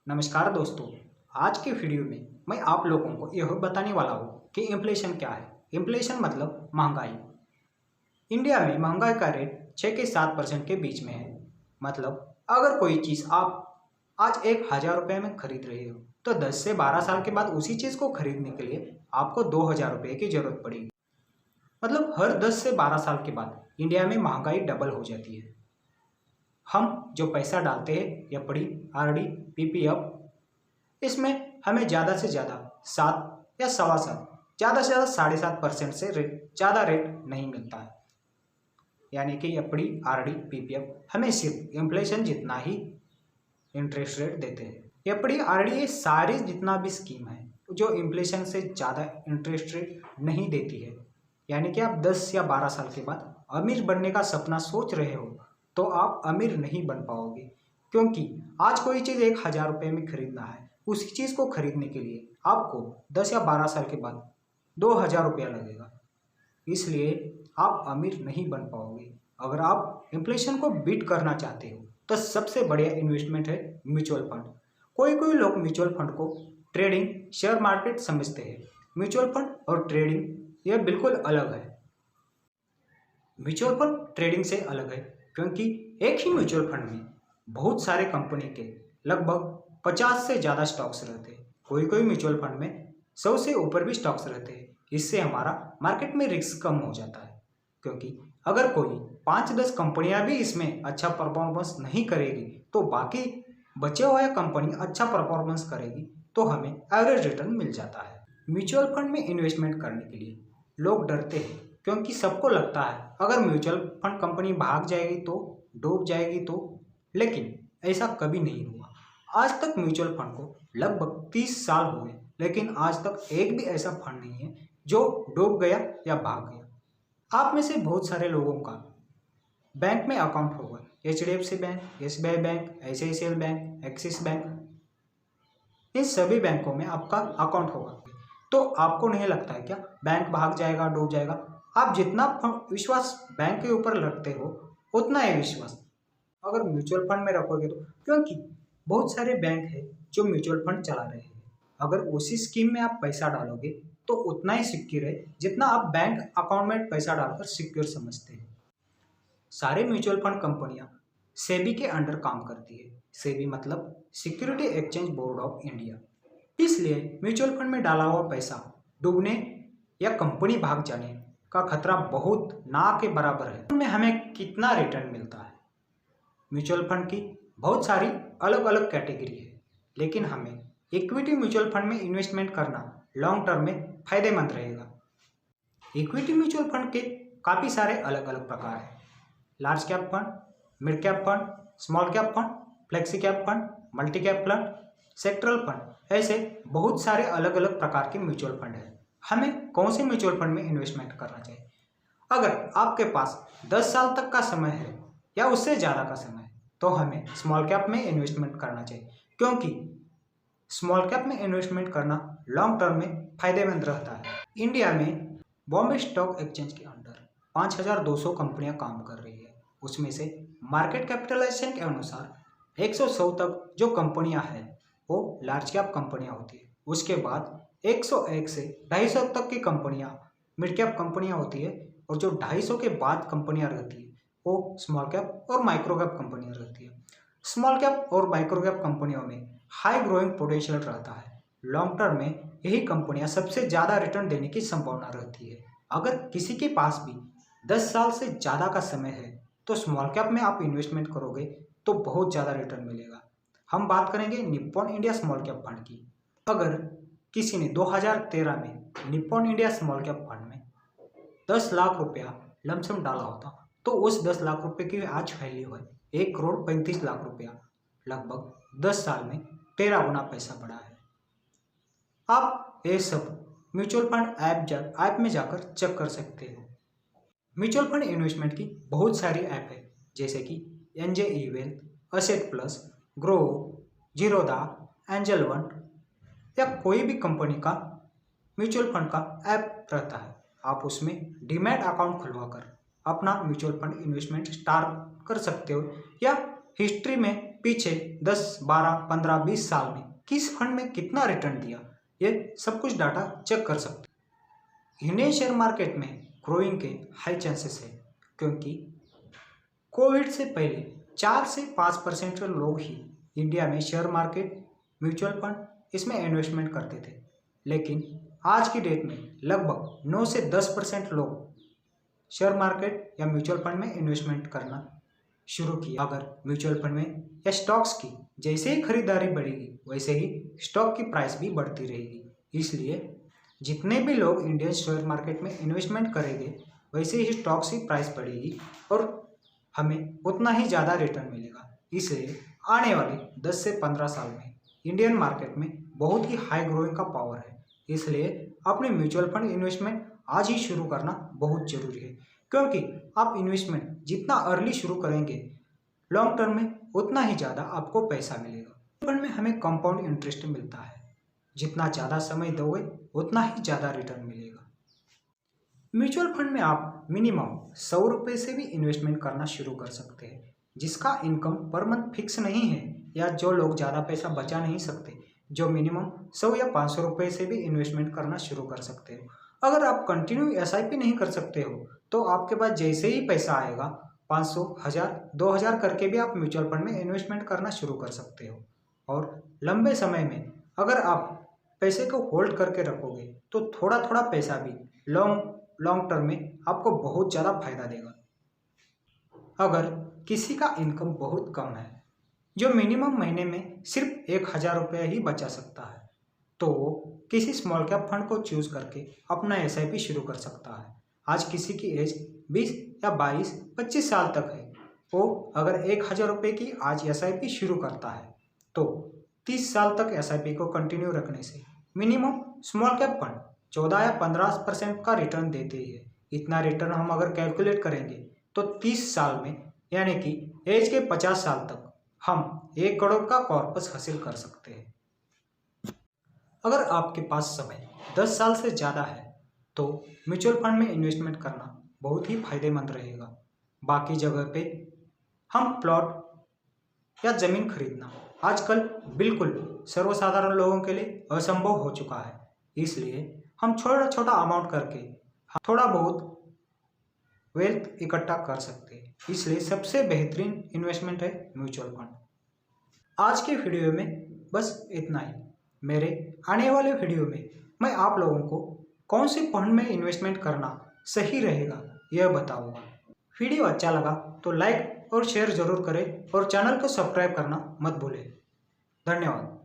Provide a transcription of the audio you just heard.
नमस्कार दोस्तों। आज के वीडियो में मैं आप लोगों को यह बताने वाला हूँ कि इन्फ्लेशन क्या है। इन्फ्लेशन मतलब महंगाई। इंडिया में महंगाई का रेट 6 से 7% के बीच में है। मतलब अगर कोई चीज़ आप आज 1,000 रुपये में खरीद रहे हो तो 10 से 12 साल के बाद उसी चीज़ को खरीदने के लिए आपको 2,000 रुपये की जरूरत पड़ेगी। मतलब हर 10 से 12 साल के बाद इंडिया में महंगाई डबल हो जाती है। हम जो पैसा डालते हैं एफडी, आरडी, पीपीएफ, इसमें हमें ज़्यादा से ज़्यादा 7 या 7.25, ज़्यादा से ज़्यादा 7.5% से ज़्यादा रेट नहीं मिलता है। यानी कि एफडी, आरडी, पीपीएफ हमें सिर्फ इन्फ्लेशन जितना ही इंटरेस्ट रेट देते हैं। एफडी, आरडी ये सारी जितना भी स्कीम है जो इन्फ्लेशन से ज़्यादा इंटरेस्ट रेट नहीं देती है। यानी कि आप 10 या 12 साल के बाद अमीर बनने का सपना सोच रहे हो तो आप अमीर नहीं बन पाओगे, क्योंकि आज कोई चीज़ 1,000 रुपये में खरीदना है, उसी चीज़ को खरीदने के लिए आपको 10 या 12 साल के बाद 2,000 रुपया लगेगा। इसलिए आप अमीर नहीं बन पाओगे। अगर आप इन्फ्लेशन को बीट करना चाहते हो तो सबसे बढ़िया इन्वेस्टमेंट है म्यूचुअल फंड। कोई कोई लोग म्यूचुअल फंड को ट्रेडिंग, शेयर मार्केट समझते हैं। म्यूचुअल फंड और ट्रेडिंग यह बिल्कुल अलग है। म्यूचुअल फंड ट्रेडिंग से अलग है क्योंकि एक ही म्यूचुअल फंड में बहुत सारे कंपनी के लगभग 50 से ज़्यादा स्टॉक्स रहते हैं। कोई कोई म्यूचुअल फंड में 100 से ऊपर भी स्टॉक्स रहते हैं। इससे हमारा मार्केट में रिस्क कम हो जाता है, क्योंकि अगर कोई 5-10 कंपनियां भी इसमें अच्छा परफॉर्मेंस नहीं करेगी तो बाकी बचे हुए कंपनी अच्छा परफॉर्मेंस करेगी तो हमें एवरेज रिटर्न मिल जाता है। म्यूचुअल फंड में इन्वेस्टमेंट करने के लिए लोग डरते हैं, क्योंकि सबको लगता है अगर म्यूचुअल फंड कंपनी भाग जाएगी तो, डूब जाएगी तो, लेकिन ऐसा कभी नहीं हुआ। आज तक म्यूचुअल फंड को लगभग 30 साल हुए, लेकिन आज तक एक भी ऐसा फंड नहीं है जो डूब गया या भाग गया। आप में से बहुत सारे लोगों का बैंक में अकाउंट होगा, HDFC bank, SBI bank, ICICI bank, Axis bank, इन सभी बैंकों में आपका अकाउंट होगा। तो आपको नहीं लगता है क्या बैंक भाग जाएगा, डूब जाएगा? आप जितना विश्वास बैंक के ऊपर रखते हो उतना ही विश्वास अगर म्यूचुअल फंड में रखोगे तो, क्योंकि बहुत सारे बैंक है जो म्यूचुअल फंड चला रहे हैं। अगर उसी स्कीम में आप पैसा डालोगे तो उतना ही सिक्योर है जितना आप बैंक अकाउंट में पैसा डालकर सिक्योर समझते हैं। सारे म्यूचुअल फंड कंपनियां सेबी के अंडर काम करती है। सेबी मतलब security exchange board of India. इसलिए म्यूचुअल फंड में डाला हुआ पैसा डूबने या कंपनी भाग जाने का खतरा बहुत ना के बराबर है। में हमें कितना रिटर्न मिलता है? म्यूचुअल फंड की बहुत सारी अलग अलग कैटेगरी है, लेकिन हमें इक्विटी म्यूचुअल फंड में इन्वेस्टमेंट करना लॉन्ग टर्म में फायदेमंद रहेगा। इक्विटी म्यूचुअल फंड के काफ़ी सारे अलग अलग प्रकार हैं। Large cap fund, mid cap fund, small cap fund, flexi cap fund, multi cap fund, sectoral fund, ऐसे बहुत सारे अलग अलग प्रकार के म्यूचुअल फंड हैं। हमें कौन से म्यूचुअल फंड में इन्वेस्टमेंट करना चाहिए? अगर आपके पास 10 साल तक का समय है या उससे ज़्यादा का समय है तो हमें स्मॉल कैप में इन्वेस्टमेंट करना चाहिए, क्योंकि स्मॉल कैप में इन्वेस्टमेंट करना लॉन्ग टर्म में फायदेमंद रहता है। इंडिया में बॉम्बे स्टॉक एक्सचेंज के अंडर 5,200 कंपनियां काम कर रही है। उसमें से मार्केट कैपिटलाइजेशन के अनुसार 100 तक जो कंपनियां हैं वो लार्ज कैप कंपनियां होती है। उसके बाद 101 से 250 तक की कंपनियां मिड कैप कंपनियां होती है, और जो 250 के बाद कंपनियां रहती है वो स्मॉल कैप और माइक्रो कैप कंपनियां रहती है। स्मॉल कैप और माइक्रो कैप कंपनियों में हाई ग्रोइंग पोटेंशियल रहता है। लॉन्ग टर्म में यही कंपनियां सबसे ज़्यादा रिटर्न देने की संभावना रहती है। अगर किसी के पास भी 10 साल से ज़्यादा का समय है तो स्मॉल कैप में आप इन्वेस्टमेंट करोगे तो बहुत ज़्यादा रिटर्न मिलेगा। हम बात करेंगे Nippon India small cap fund की। अगर किसी ने 2013 में Nippon India small cap fund में 10 लाख रुपया लमसम डाला होता तो उस 10 लाख रुपए की आज वैल्यू है 1,35,00,000 रुपया। लगभग 10 साल में 13 गुना पैसा बढ़ा है। आप ये सब म्यूचुअल फंड ऐप में जाकर चेक कर सकते हो। म्यूचुअल फंड इन्वेस्टमेंट की बहुत सारी ऐप है, जैसे कि NJE wealth, asset plus, grow, Zerodha, angel one, या कोई भी कंपनी का म्यूचुअल फंड का ऐप रहता है। आप उसमें डीमैट अकाउंट खुलवाकर अपना म्यूचुअल फंड इन्वेस्टमेंट स्टार्ट कर सकते हो, या हिस्ट्री में पीछे 10, 12, 15, 20 साल में किस फंड में कितना रिटर्न दिया, ये सब कुछ डाटा चेक कर सकते हैं। इंडियन शेयर मार्केट में ग्रोइंग के हाई चांसेस है, क्योंकि कोविड से पहले 4 से 5% लोग ही इंडिया में शेयर मार्केट, म्यूचुअल फंड इसमें इन्वेस्टमेंट करते थे। लेकिन आज की डेट में लगभग 9 से 10% लोग शेयर मार्केट या म्यूचुअल फंड में इन्वेस्टमेंट करना शुरू किया। अगर म्यूचुअल फंड में या स्टॉक्स की जैसे ही खरीदारी बढ़ेगी, वैसे ही स्टॉक की प्राइस भी बढ़ती रहेगी। इसलिए जितने भी लोग इंडियन शेयर मार्केट में इन्वेस्टमेंट करेंगे, वैसे ही स्टॉक्स की प्राइस बढ़ेगी और हमें उतना ही ज़्यादा रिटर्न मिलेगा। इसलिए आने वाले 10 से 15 साल में इंडियन मार्केट में बहुत ही हाई ग्रोइंग का पावर है। इसलिए अपने म्यूचुअल फंड इन्वेस्टमेंट आज ही शुरू करना बहुत ज़रूरी है, क्योंकि आप इन्वेस्टमेंट जितना अर्ली शुरू करेंगे, लॉन्ग टर्म में उतना ही ज़्यादा आपको पैसा मिलेगा। फंड में हमें कंपाउंड इंटरेस्ट मिलता है, जितना ज़्यादा समय दोगे उतना ही ज़्यादा रिटर्न मिलेगा। म्यूचुअल फंड में आप मिनिमम 100 रुपये से भी इन्वेस्टमेंट करना शुरू कर सकते हैं, जिसका इनकम पर मंथ फिक्स नहीं है, या जो लोग ज़्यादा पैसा बचा नहीं सकते, जो मिनिमम 100 या 500 रुपये से भी इन्वेस्टमेंट करना शुरू कर सकते हो। अगर आप कंटिन्यू SIP नहीं कर सकते हो, तो आपके पास जैसे ही पैसा आएगा 500, 1000, 2000 करके भी आप म्यूचुअल फंड में इन्वेस्टमेंट करना शुरू कर सकते हो। और लंबे समय में अगर आप पैसे को होल्ड करके रखोगे, तो थोड़ा थोड़ा पैसा भी लॉन्ग टर्म में आपको बहुत ज़्यादा फायदा देगा। अगर किसी का इनकम बहुत कम है, जो मिनिमम महीने में सिर्फ 1000 रुपये ही बचा सकता है, तो वो किसी स्मॉल कैप फंड को चूज करके अपना SIP शुरू कर सकता है। आज किसी की एज 20 या 22, 25 साल तक है, वो अगर 1000 रुपये की आज SIP शुरू करता है, तो 30 साल तक SIP को कंटिन्यू रखने से मिनिमम स्मॉल कैप फंड 14 या 15% का रिटर्न देते ही है। इतना रिटर्न हम अगर कैलकुलेट करेंगे तो 30 साल में, यानी कि एज के 50 साल तक हम 1 करोड़ का कॉर्पस हासिल कर सकते हैं। अगर आपके पास समय 10 साल से ज़्यादा है, तो म्यूचुअल फंड में इन्वेस्टमेंट करना बहुत ही फायदेमंद रहेगा। बाकी जगह पे हम प्लॉट या ज़मीन खरीदना आजकल बिल्कुल सर्वसाधारण लोगों के लिए असंभव हो चुका है। इसलिए हम छोटा छोटा अमाउंट करके थोड़ा बहुत वेल्थ इकट्ठा कर सकते हैं। इसलिए सबसे बेहतरीन इन्वेस्टमेंट है म्यूचुअल फंड। आज के वीडियो में बस इतना ही। मेरे आने वाले वीडियो में मैं आप लोगों को कौन से फंड में इन्वेस्टमेंट करना सही रहेगा यह बताऊंगा। वीडियो अच्छा लगा तो लाइक और शेयर जरूर करें और चैनल को सब्सक्राइब करना मत भूलें। धन्यवाद।